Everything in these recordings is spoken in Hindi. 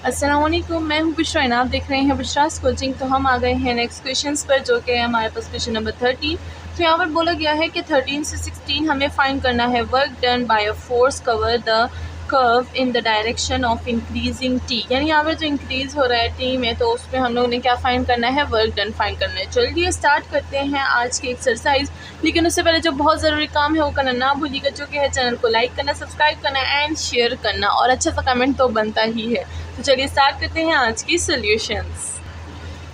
अस्सलाम वालेकुम, मैं हूँ बिशरा, आप देख रहे हैं बिशरास कोचिंग। तो हम आ गए हैं नेक्स्ट क्वेश्चंस पर, जो कि है हमारे पास क्वेश्चन नंबर 13। तो यहाँ पर बोला गया है कि 13 से 16 हमें फाइंड करना है work done by a force cover the curve in the direction of increasing T. यानी यहाँ पर जो इंक्रीज़ हो रहा है टी में, तो उसमें हम लोगों ने क्या फाइंड करना है, वर्क डन फाइंड करना है। चलिए स्टार्ट करते हैं आज की एक्सरसाइज। लेकिन उससे पहले जो बहुत ज़रूरी काम है वो करना ना भूलिएगा, जो कि है चैनल को लाइक करना, सब्सक्राइब करना एंड शेयर करना, और अच्छा सा कमेंट तो बनता ही है। तो चलिए स्टार्ट करते हैं आज की सॉल्यूशंस।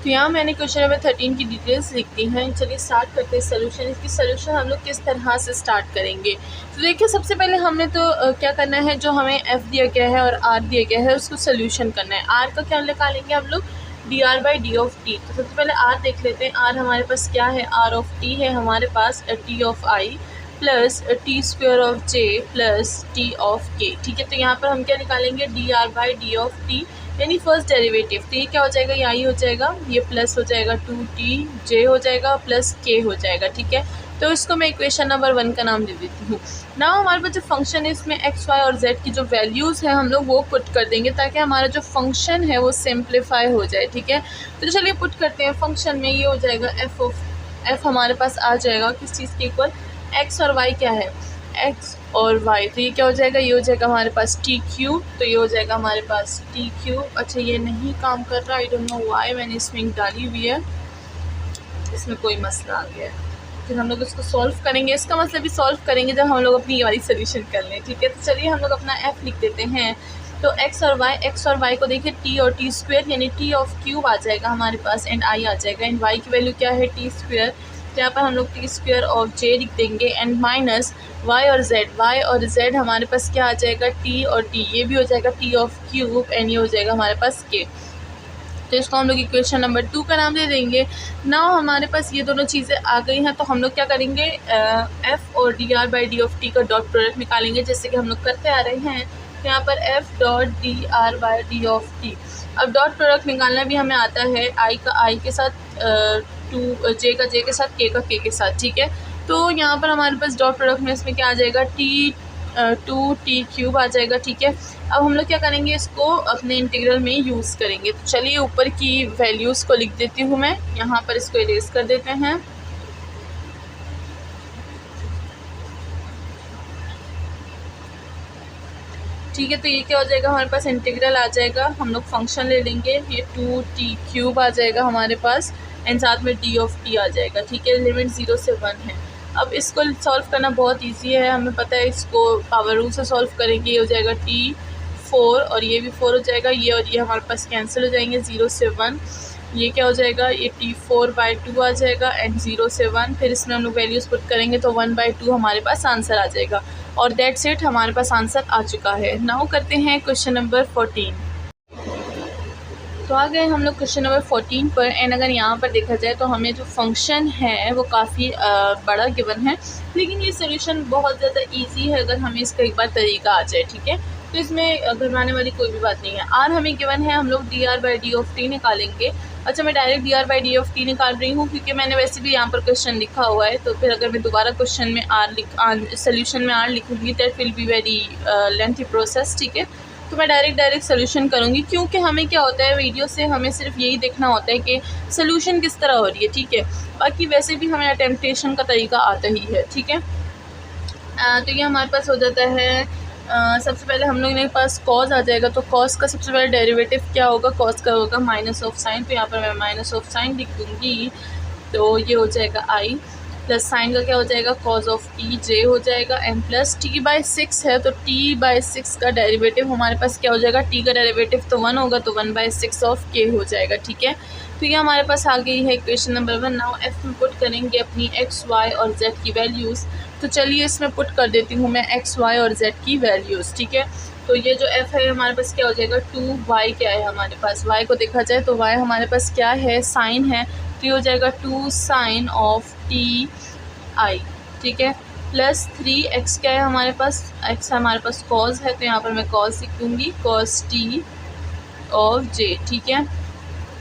तो यहाँ मैंने क्वेश्चन नंबर 13 की डिटेल्स लिख दी हैं। चलिए स्टार्ट करते हैं सॉल्यूशन। इसकी सॉल्यूशन हम लोग किस तरह से स्टार्ट करेंगे। तो देखिए, सबसे पहले हमने तो क्या करना है, जो हमें एफ दिया गया है और आर दिया गया है उसको सॉल्यूशन करना है। आर का क्या निकालेंगे हम लोग, D R by D of T. तो सबसे पहले आर देख लेते हैं। आर हमारे पास क्या है, आर ऑफ टी है हमारे पास T of I plus T square of J plus T of K. ठीक है, तो यहाँ पर हम क्या निकालेंगे, D R by D of T, यानी फर्स्ट डेरिवेटिव। तो ये क्या हो जाएगा, ये आई हो जाएगा, ये प्लस हो जाएगा 2t जे हो जाएगा प्लस के हो जाएगा। ठीक है, तो इसको मैं इक्वेशन नंबर 1 का नाम दे देती हूँ। ना हमारे पास जो फंक्शन है इसमें एक्स वाई और जेड की जो वैल्यूज़ है हम लोग वो पुट कर देंगे, ताकि हमारा जो फंक्शन है वो सिंप्लीफाई हो जाए। ठीक है, तो चलिए पुट करते हैं। फंक्शन में ये हो जाएगा एफ हमारे पास आ जाएगा किस चीज़ के इक्वल, एक्स और वाई क्या है, एक्स और वाई। तो ये क्या हो जाएगा, ये हो जाएगा हमारे पास टी क्यूब। तो ये हो जाएगा हमारे पास टी क्यूब। अच्छा, ये नहीं काम कर रहा, आई डोंट नो व्हाई, मैंने इसमें डाली हुई है, इसमें कोई मसला आ गया है। फिर हम लोग इसको सॉल्व करेंगे। इसका मतलब भी सॉल्व करेंगे जब हम लोग अपनी ये वाली सोल्यूशन कर लें। ठीक है, तो चलिए हम लोग अपना एफ लिख देते हैं। तो एक्स और वाई को देखिए, टी और टी स्क्वायर यानी टी ऑफ क्यूब आ जाएगा हमारे पास, एंड आई आ जाएगा, एंड वाई की वैल्यू क्या है, टी स्क्वायर। तो यहाँ पर हम लोग टी स्क्वायर ऑफ जे लिख देंगे, एंड माइनस वाई और जेड हमारे पास क्या आ जाएगा, टी और टी, ये भी हो जाएगा टी ऑफ क्यूब, एंड ये हो जाएगा हमारे पास के। तो इसको हम लोग इक्वेशन नंबर 2 का नाम दे देंगे। नाउ हमारे पास ये दोनों चीज़ें आ गई हैं, तो हम लोग क्या करेंगे, एफ़ और D R by D of T का डॉट प्रोडक्ट निकालेंगे, जैसे कि हम लोग करते आ रहे हैं। तो यहाँ पर F dot D R by D of T. अब डॉट प्रोडक्ट निकालना भी हमें आता है, आई का आई के साथ, जे का जे के साथ, के का के के साथ। ठीक है, तो यहाँ पर हमारे पास डॉट प्रोडक्ट में इसमें क्या आ जाएगा, टी 2t क्यूब आ जाएगा। ठीक है, अब हम लोग क्या करेंगे, इसको अपने इंटीग्रल में यूज़ करेंगे। तो चलिए ऊपर की वैल्यूज़ को लिख देती हूँ मैं, यहाँ पर इसको इरेज कर देते हैं। ठीक है, तो ये क्या हो जाएगा, हमारे पास इंटीग्रल आ जाएगा। हम लोग फंक्शन ले लेंगे, ये 2t क्यूब आ जाएगा हमारे पास, एंड साथ में d ऑफ t आ जाएगा। ठीक है, लिमिट 0 से 1 है। अब इसको सॉल्व करना बहुत इजी है, हमें पता है, इसको पावर रूल से सॉल्व करेंगे। ये हो जाएगा t4 और ये भी 4 हो जाएगा, ये और ये हमारे पास कैंसिल हो जाएंगे, 0 से 1। ये क्या हो जाएगा, ये t4/2 आ जाएगा, एंड 0 से 1। फिर इसमें हम लोग वैल्यूज़ पुट करेंगे तो 1/2 हमारे पास आंसर आ जाएगा, और दैट्स इट, हमारे पास आंसर आ चुका है। नाउ करते हैं क्वेश्चन नंबर 14। तो आ गए हम लोग क्वेश्चन नंबर 14 पर, एंड अगर यहाँ पर देखा जाए तो हमें जो फंक्शन है वो काफ़ी बड़ा गिवन है, लेकिन ये सोल्यूशन बहुत ज़्यादा इजी है अगर हमें इसका एक बार तरीका आ जाए। ठीक है, तो इसमें घबराने वाली कोई भी बात नहीं है। आर हमें गिवन है, हम लोग D R by D of T निकालेंगे। अच्छा, मैं direct D R by D of T निकाल रही हूँ, क्योंकि मैंने वैसे भी यहाँ पर क्वेश्चन लिखा हुआ है, तो फिर अगर मैं दोबारा क्वेश्चन में सोल्यूशन में आर लिखूँगी that will be very lengthy process. ठीक है, तो मैं डायरेक्ट सोल्यूशन करूँगी, क्योंकि हमें क्या होता है, वीडियो से हमें सिर्फ यही देखना होता है कि सोल्यूशन किस तरह हो रही है। ठीक है, बाकी वैसे भी हमें अटेम्प्टेशन का तरीका आता ही है। ठीक है, तो ये हमारे पास हो जाता है। सबसे पहले हम लोग के पास कॉस आ जाएगा, तो कॉस का सबसे पहले डेरिवेटिव क्या होगा, कॉस का होगा माइनस ऑफ साइन। तो यहाँ पर मैं माइनस ऑफ साइन लिख दूँगी, तो ये हो जाएगा आई, प्लस साइन का क्या हो जाएगा, कॉज ऑफ टी जे हो जाएगा, एंड प्लस t/6 है, तो t/6 का डेरिवेटिव हमारे पास क्या हो जाएगा, t का डेरिवेटिव तो 1 होगा, तो 1/6 ऑफ k हो जाएगा। ठीक है, तो ये हमारे पास आ गई है इक्वेशन नंबर 1। नाउ एफ में पुट करेंगे अपनी x, y और z की वैल्यूज़। तो चलिए इसमें पुट कर देती हूँ मैं x, y और z की वैल्यूज़। ठीक है, तो ये जो f है हमारे पास क्या हो जाएगा, 2y क्या है हमारे पास, y को देखा जाए तो y हमारे पास क्या है, साइन है, तो ये हो जाएगा 2 साइन ऑफ टी आई। ठीक है, प्लस 3x क्या है हमारे पास, x हमारे पास कॉस है, तो यहाँ पर मैं कॉस लिख दूँगी, कॉस टी ऑफ जे। ठीक है,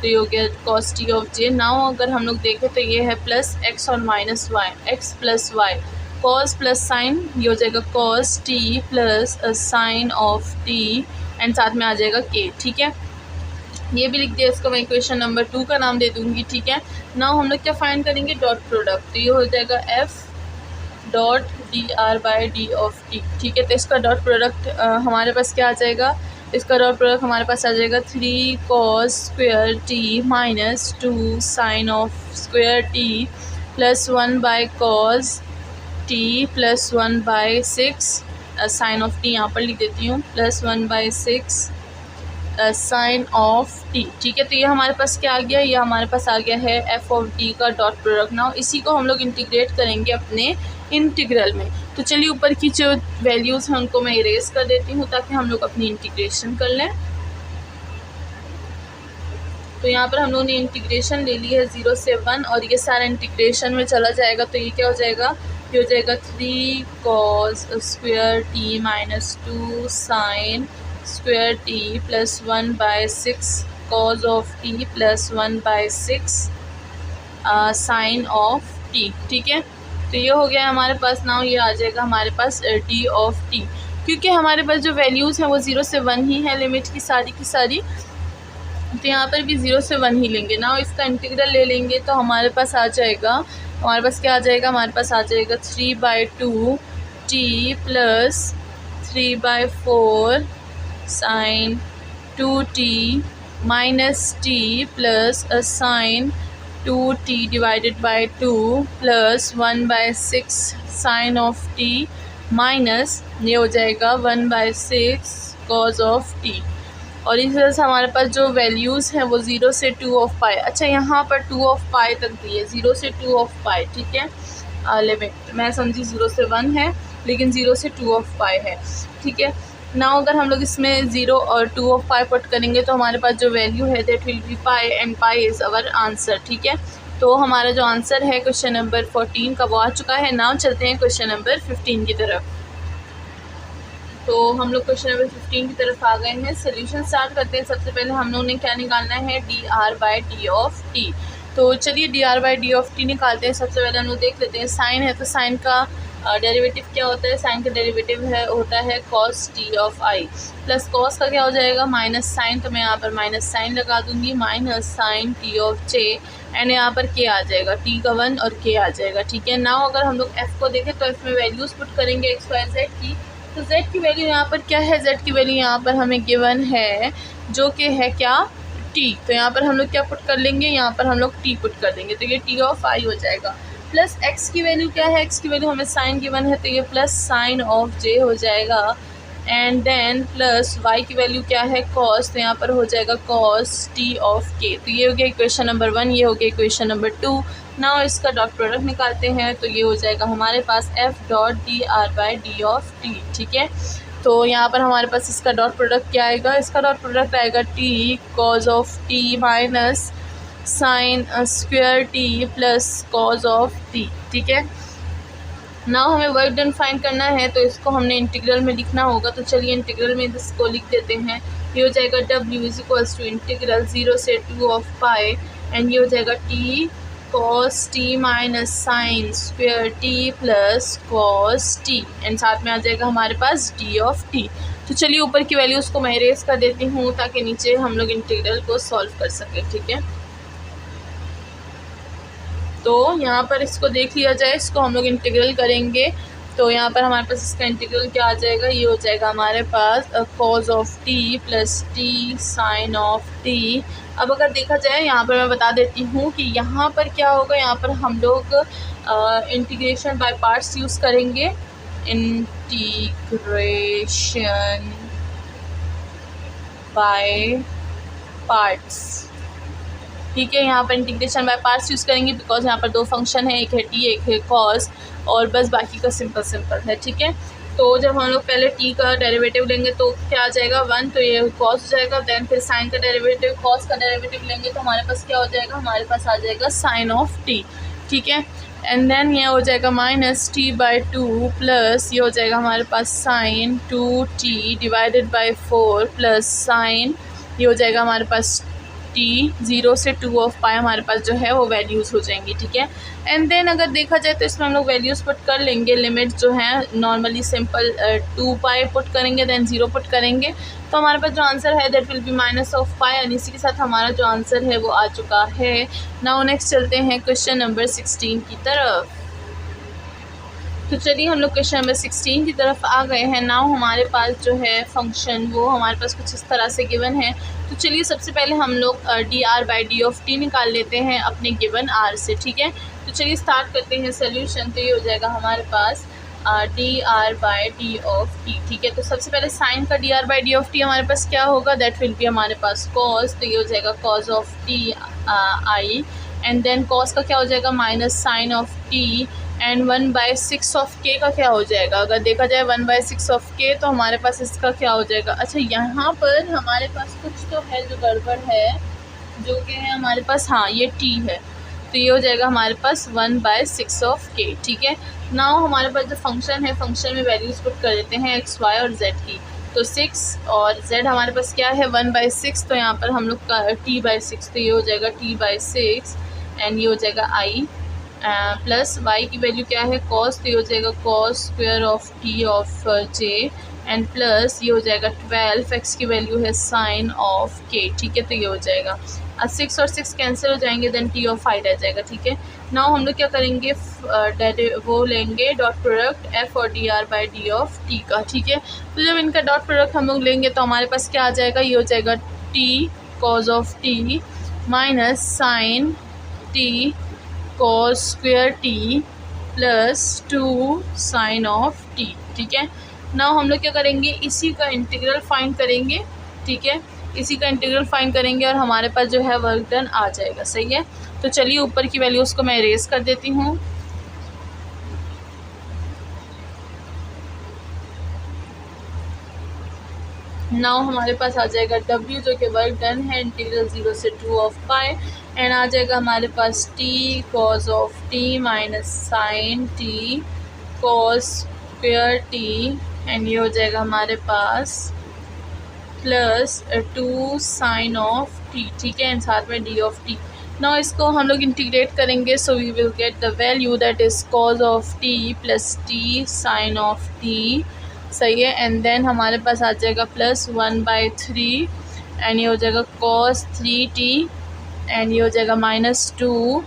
तो ये हो गया cos t of j. Now अगर हम लोग देखें तो ये है प्लस x और minus y, x plus y, cos plus sine, ये हो जाएगा cos t plus sine of t, and साथ में आ जाएगा के। ठीक है, ये भी लिख दिया, इसको मैं इक्वेशन नंबर 2 का नाम दे दूँगी, ठीक है। नाउ हम लोग क्या फाइंड करेंगे, डॉट प्रोडक्ट। तो ये हो जाएगा F dot D R by D of T, ठीक है। तो इसका डॉट प्रोडक्ट हमारे पास क्या आ जाएगा, इसका डॉट प्रोडक्ट हमारे पास आ जाएगा 3 cos square t minus 2 sine of square t plus 1 by cos t plus 1 by 6 sine of t यहाँ पर लिख देती हूँ, plus 1 by 6 sine of T, ठीक है। तो ये हमारे पास क्या आ गया, ये हमारे पास आ गया है एफ ऑफ टी का डॉट प्रोडक्ट। नाउ इसी को हम लोग इंटीग्रेट करेंगे अपने इंटीग्रल में। तो चलिए ऊपर की जो वैल्यूज़ हैं उनको मैं इरेज कर देती हूँ ताकि हम लोग अपनी इंटीग्रेशन कर लें। तो यहाँ पर हम लोगों ने इंटीग्रेशन ले ली है 0 से 1 और ये सारा इंटीग्रेशन में चला जाएगा। तो ये क्या हो जाएगा, ये हो जाएगा 3 cos square t minus 2 sine square t plus 1 by 6 cos of T plus 1 by 6 sine of T, ठीक है। तो ये हो गया हमारे पास। नाउ ये आ जाएगा हमारे पास डी ऑफ टी, क्योंकि हमारे पास जो वैल्यूज़ हैं वो 0 से 1 ही है, लिमिट की सारी। तो यहाँ पर भी 0 से 1 ही लेंगे। नाउ इसका इंटीग्रल ले लेंगे तो हमारे पास आ जाएगा, हमारे पास क्या आ जाएगा, हमारे पास आ जाएगा 3/2 t plus 3/4 sine 2t minus t plus sine 2t divided by 2 plus 1/6 sine of t minus ये हो जाएगा 1/6 कॉज ऑफ टी। और इस तरह से हमारे पास जो वैल्यूज़ हैं वो 0 से 2 ऑफ पाई, अच्छा यहाँ पर 2 ऑफ पाई तक दी है, 0 से 2 ऑफ पाई, ठीक है। लिमिट मैं समझी 0 से 1 है लेकिन 0 से 2 ऑफ पाई है, ठीक है। नाउ अगर हम लोग इसमें 0 और 2 ऑफ पाई पुट करेंगे तो हमारे पास जो वैल्यू है that will B pi and pi is our answer, ठीक है। तो हमारा जो आंसर है क्वेश्चन नंबर 14 का वो आ चुका है। नाउ चलते हैं क्वेश्चन नंबर 15 की तरफ। तो हम लोग क्वेश्चन नंबर 15 की तरफ आ गए हैं। सोल्यूशन स्टार्ट करते हैं। सबसे पहले हम लोग ने क्या निकालना है, D R by D of T. तो चलिए D R by D of T निकालते हैं। सबसे पहले हम लोग देख लेते हैं, साइन है तो साइन का डेरिवेटिव क्या होता है, साइन का डेरिवेटिव होता है cos t of I plus cos का क्या हो जाएगा माइनस साइन, तो मैं यहाँ पर माइनस साइन लगा दूंगी, minus sine t of j and यहाँ पर के आ जाएगा, टी का 1 और के आ जाएगा, ठीक है। नाउ अगर हम लोग एफ को देखें तो एफ में वैल्यूज़ पुट करेंगे एक्स वाई जेड की। तो z की वैल्यू यहाँ पर क्या है, z की वैल्यू यहाँ पर हमें गिवन है जो कि है क्या, t। तो यहाँ पर हम लोग क्या पुट कर लेंगे, यहाँ पर हम लोग t पुट कर देंगे तो ये t ऑफ i हो जाएगा। प्लस x की वैल्यू क्या है, x की वैल्यू हमें साइन गिवन है तो ये प्लस साइन ऑफ j हो जाएगा एंड देन प्लस y की वैल्यू क्या है cos, तो यहाँ पर हो जाएगा cos t ऑफ k। तो ये हो गया इक्वेशन नंबर 1, ये हो गया इक्वेशन नंबर 2। नाउ इसका डॉट प्रोडक्ट निकालते हैं तो ये हो जाएगा हमारे पास F dot D R by D of T, ठीक है। तो यहाँ पर हमारे पास इसका डॉट प्रोडक्ट क्या आएगा, इसका डॉट प्रोडक्ट आएगा T cause of t minus sign square t plus cos of T, ठीक है। नाउ हमें वर्क डन फाइंड करना है तो इसको हमने इंटीग्रल में लिखना होगा। तो चलिए इंटीग्रल में इसको लिख देते हैं। ये हो जाएगा w is equals to integral 0 से 2 ऑफ पाई एंड ये हो जाएगा t cos t minus sine square t plus cos t and साथ में आ जाएगा हमारे पास d ऑफ t। तो चलिए ऊपर की वैल्यूज़ को मैं इरेज कर देती हूँ ताकि नीचे हम लोग इंटीग्रल को सॉल्व कर सकें, ठीक है। तो यहाँ पर इसको देख लिया जाए, इसको हम लोग इंटीग्रल करेंगे तो यहाँ पर हमारे पास इसका इंटीग्रल क्या आ जाएगा, ये हो जाएगा हमारे पास cos of T plus T sine of T. अब अगर देखा जाए यहाँ पर मैं बता देती हूँ कि यहाँ पर क्या होगा, यहाँ पर हम लोग इंटीग्रेशन बाय पार्ट्स यूज़ करेंगे, इंटीग्रेशन बाय पार्ट्स, ठीक है। यहाँ पर इंटीग्रेशन बाय पार्ट्स यूज़ करेंगे बिकॉज यहाँ पर दो फंक्शन है, एक है टी एक है कॉस और बस बाकी का सिंपल है, ठीक है। तो जब हम लोग पहले टी का डेरिवेटिव लेंगे तो क्या आ जाएगा 1, तो ये कॉस हो जाएगा। देन फिर साइन का डेरिवेटिव कॉस का डेरिवेटिव लेंगे तो हमारे पास क्या हो जाएगा, हमारे पास आ जाएगा साइन ऑफ टी, ठीक है। एंड देन ये हो जाएगा माइनस टी बाई 2 प्लस ये हो जाएगा हमारे पास sine 2t divided by 4 plus sine ये हो जाएगा हमारे पास टी 0 से 2 ऑफ पाई हमारे पास जो है वो वैल्यूज़ हो जाएंगी, ठीक है। एंड देन अगर देखा जाए तो इसमें हम लोग वैल्यूज़ पुट कर लेंगे। लिमिट जो है नॉर्मली सिंपल 2 पाई पुट करेंगे, देन 0 पुट करेंगे, तो हमारे पास जो आंसर है that will be minus of pi, यानी इसी के साथ हमारा जो आंसर है वो आ चुका है। नाउ नेक्स्ट चलते हैं क्वेश्चन नंबर 16 की तरफ। तो चलिए हम लोग क्वेश्चन नंबर 16 की तरफ आ गए हैं। नाउ हमारे पास जो है फंक्शन वो हमारे पास कुछ इस तरह से गिवन है। तो चलिए सबसे पहले हम लोग D R by D of T निकाल लेते हैं अपने गिवन आर से, ठीक है। तो चलिए स्टार्ट करते हैं सोल्यूशन। तो ये हो जाएगा हमारे पास D R by D of T, ठीक है। तो सबसे पहले साइन का D R by D of T हमारे पास क्या होगा, दैट विल बी हमारे पास कॉस, तो ये हो जाएगा cos of t i, and then cos का क्या हो जाएगा minus sine of t, and 1/6 of के का क्या हो जाएगा। अगर देखा जाए 1/6 ऑफ के तो हमारे पास इसका क्या हो जाएगा। अच्छा यहाँ पर हमारे पास कुछ तो है जो गड़बड़ है, जो कि है हमारे पास, हाँ ये टी है, तो ये हो जाएगा हमारे पास 1/6 ऑफ के, ठीक है। नाउ हमारे पास जो फंक्शन है, फंक्शन में वैल्यूज़ पुट कर देते हैं एक्स वाई और जेड की। तो 6 और z हमारे पास क्या है 1/6, तो यहाँ पर हम लोग का t/6, तो ये हो जाएगा t/6, एंड ये हो जाएगा i प्लस y की वैल्यू क्या है cos, तो ये हो जाएगा cos square of t of j, and plus ये हो जाएगा 12, x की वैल्यू है sin ऑफ k, ठीक है। तो ये हो जाएगा 6 और 6 कैंसिल हो जाएंगे, देन t ऑफ i रह जाएगा, ठीक है। नाउ हम लोग क्या करेंगे, वो लेंगे डॉट प्रोडक्ट f और D R by D of t का, ठीक है। तो जब इनका डॉट प्रोडक्ट हम लोग लेंगे तो हमारे पास क्या आ जाएगा, ये हो जाएगा t cos of t minus sine t cos square t plus 2 sine of t, ठीक है। नाउ हम लोग क्या करेंगे, इसी का इंटीग्रल फाइंड करेंगे, ठीक है। इसी का इंटीग्रल फाइंड करेंगे और हमारे पास जो है वर्क डन आ जाएगा, सही है। तो चलिए ऊपर की वैल्यूज़ को मैं इरेज कर देती हूँ। नाउ हमारे पास आ जाएगा w जो कि वर्क डन है, इंटीग्रल 0 से 2 ऑफ पाई, एंड आ जाएगा हमारे पास t cos of t minus sine t cos square t, and ये हो जाएगा हमारे पास प्लस 2 साइन ऑफ t, ठीक है, एंड साथ में d ऑफ t। नाउ इसको हम लोग इंटीग्रेट करेंगे, so we will get the value that is cos of t plus t sine of t, सही है। एंड देन हमारे पास आ जाएगा प्लस 1/3, एंड ये हो जाएगा cos 3t, एंड ये हो जाएगा माइनस 2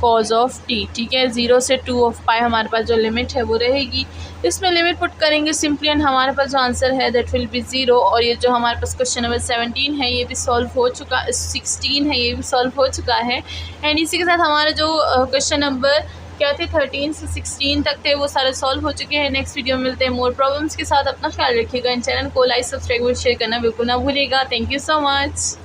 cos ऑफ t, ठीक है। 0 से 2 ऑफ पाई हमारे पास जो लिमिट है वो रहेगी, इसमें लिमिट पुट करेंगे सिंपली, एंड हमारे पास जो आंसर है दैट विल बी 0। और ये जो हमारे पास क्वेश्चन नंबर 17 है ये भी सॉल्व हो चुका, 16 है ये भी सॉल्व हो चुका है, एंड इसी के साथ हमारा जो क्वेश्चन नंबर क्या थे 13 से 16 तक थे वो सारे सॉल्व हो चुके हैं। नेक्स्ट वीडियो में मिलते हैं मोर प्रॉब्लम्स के साथ। अपना ख्याल रखिएगा, इन चैनल को लाइक सब्सक्राइब और शेयर करना बिल्कुल ना भूलिएगा। Thank you so much.